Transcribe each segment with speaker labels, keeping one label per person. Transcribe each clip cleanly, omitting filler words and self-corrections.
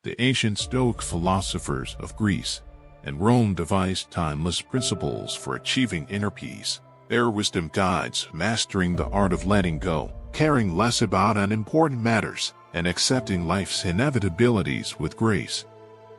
Speaker 1: The ancient Stoic philosophers of Greece and Rome devised timeless principles for achieving inner peace. Their wisdom guides mastering the art of letting go, caring less about unimportant matters, and accepting life's inevitabilities with grace.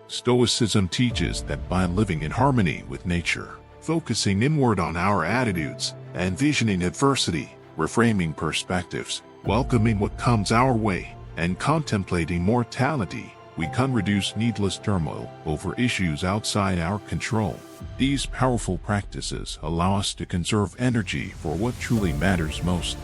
Speaker 1: Stoicism teaches that by living in harmony with nature, focusing inward on our attitudes, and envisioning adversity, reframing perspectives, welcoming what comes our way, and contemplating mortality, we can reduce needless turmoil over issues outside our control. These powerful practices allow us to conserve energy for what truly matters most.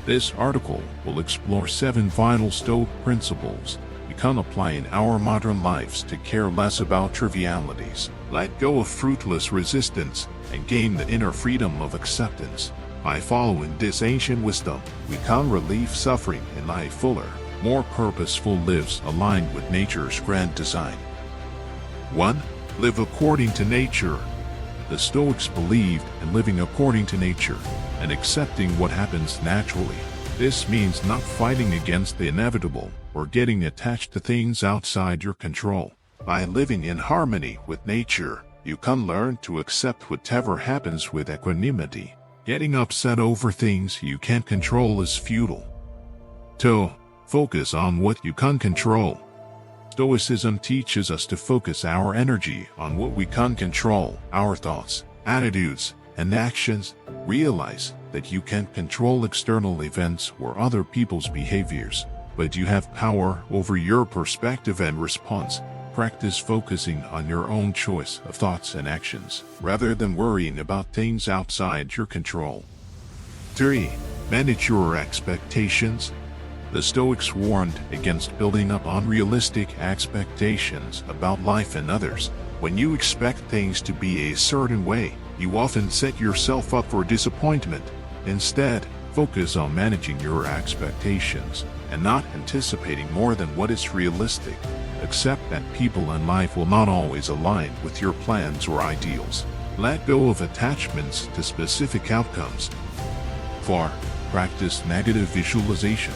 Speaker 1: This article will explore 7 vital Stoic principles we can apply in our modern lives to care less about trivialities, let go of fruitless resistance, and gain the inner freedom of acceptance. By following this ancient wisdom, we can relieve suffering and live fuller, more purposeful lives aligned with nature's grand design. 1. Live according to nature. The Stoics believed in living according to nature and accepting what happens naturally. This means not fighting against the inevitable or getting attached to things outside your control. By living in harmony with nature, you can learn to accept whatever happens with equanimity. Getting upset over things you can't control is futile. 2. Focus on what you can control. Stoicism teaches us to focus our energy on what we can control, our thoughts, attitudes, and actions. Realize that you can't control external events or other people's behaviors, but you have power over your perspective and response. Practice focusing on your own choice of thoughts and actions, rather than worrying about things outside your control. 3. Manage your expectations. The Stoics warned against building up unrealistic expectations about life and others. When you expect things to be a certain way, you often set yourself up for disappointment. Instead, focus on managing your expectations and not anticipating more than what is realistic. Accept that people and life will not always align with your plans or ideals. Let go of attachments to specific outcomes. 4. Practice negative visualization.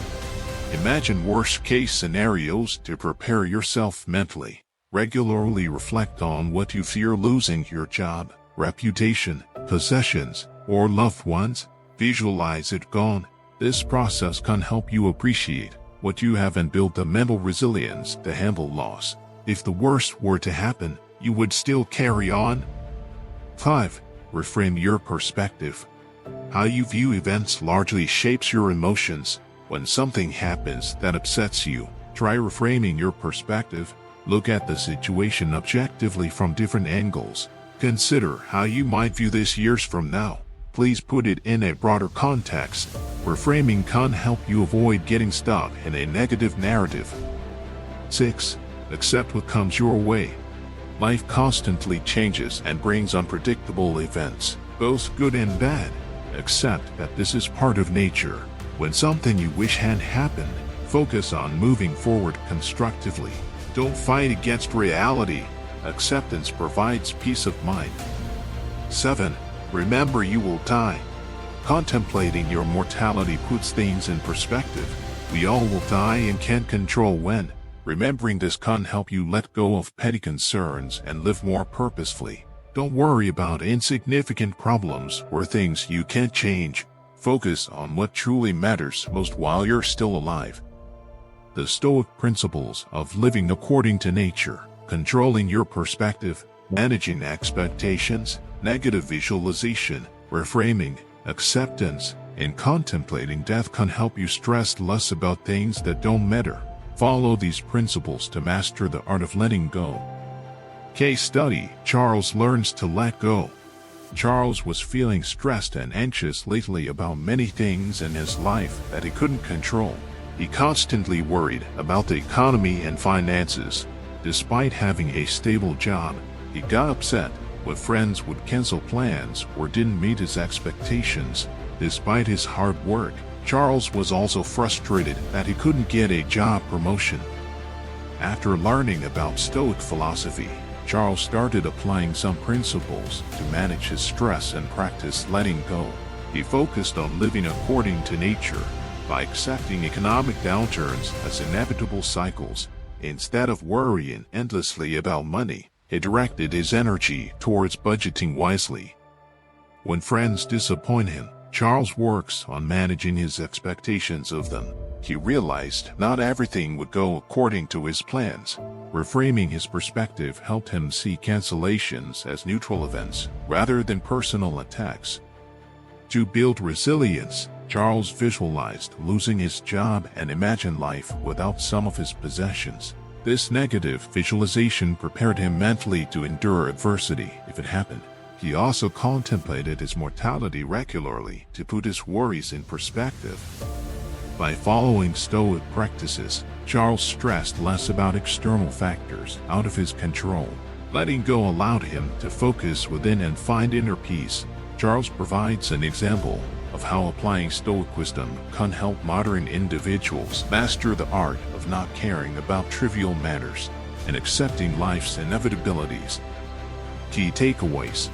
Speaker 1: Imagine worst-case scenarios to prepare yourself mentally. Regularly reflect on what you fear: losing your job, reputation, possessions, or loved ones. Visualize it gone. This process can help you appreciate what you have and build the mental resilience to handle loss. If the worst were to happen, you would still carry on. 5. Reframe your perspective. How you view events largely shapes your emotions. When something happens that upsets you, try reframing your perspective. Look at the situation objectively from different angles. Consider how you might view this years from now. Please put it in a broader context. Reframing can help you avoid getting stuck in a negative narrative. 6. Accept what comes your way. Life constantly changes and brings unpredictable events, both good and bad. Accept that this is part of nature. When something you wish had happened, focus on moving forward constructively. Don't fight against reality. Acceptance provides peace of mind. 7. Remember you will die. Contemplating your mortality puts things in perspective. We all will die and can't control when. Remembering this can help you let go of petty concerns and live more purposefully. Don't worry about insignificant problems or things you can't change. Focus on what truly matters most while you're still alive. The Stoic principles of living according to nature, controlling your perspective, managing expectations, negative visualization, reframing, acceptance, and contemplating death can help you stress less about things that don't matter. Follow these principles to master the art of letting go. Case study: Charles learns to let go. Charles was feeling stressed and anxious lately about many things in his life that he couldn't control. He constantly worried about the economy and finances. Despite having a stable job, he got upset when friends would cancel plans or didn't meet his expectations. Despite his hard work, Charles was also frustrated that he couldn't get a job promotion. After learning about Stoic philosophy, Charles started applying some principles to manage his stress and practice letting go. He focused on living according to nature by accepting economic downturns as inevitable cycles. Instead of worrying endlessly about money, he directed his energy towards budgeting wisely. When friends disappoint him, Charles works on managing his expectations of them. He realized not everything would go according to his plans. Reframing his perspective helped him see cancellations as neutral events rather than personal attacks. To build resilience, Charles visualized losing his job and imagined life without some of his possessions. This negative visualization prepared him mentally to endure adversity if it happened. He also contemplated his mortality regularly to put his worries in perspective. By following Stoic practices, Charles stressed less about external factors out of his control. Letting go allowed him to focus within and find inner peace. Charles provides an example of how applying Stoic wisdom can help modern individuals master the art of not caring about trivial matters and accepting life's inevitabilities. Key takeaways: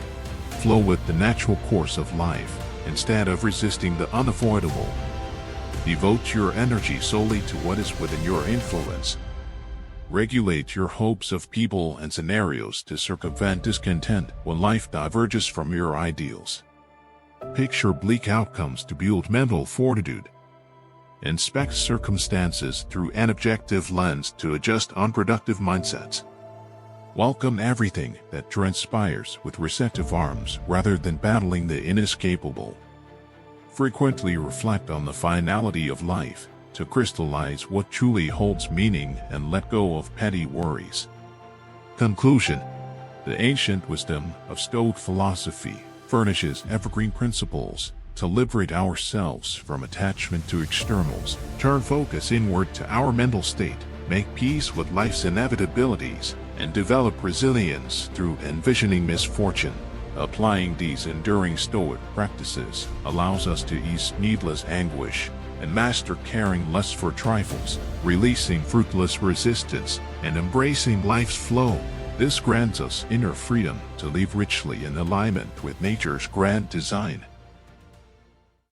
Speaker 1: flow with the natural course of life instead of resisting the unavoidable. Devote your energy solely to what is within your influence. Regulate your hopes of people and scenarios to circumvent discontent when life diverges from your ideals. Picture bleak outcomes to build mental fortitude. Inspect circumstances through an objective lens to adjust unproductive mindsets. Welcome everything that transpires with receptive arms rather than battling the inescapable. Frequently reflect on the finality of life to crystallize what truly holds meaning and let go of petty worries. Conclusion: the ancient wisdom of Stoic philosophy furnishes evergreen principles to liberate ourselves from attachment to externals, turn focus inward to our mental state, make peace with life's inevitabilities, and develop resilience through envisioning misfortune. Applying these enduring Stoic practices allows us to ease needless anguish and master caring less for trifles, releasing fruitless resistance, and embracing life's flow. This grants us inner freedom to live richly in alignment with nature's grand design.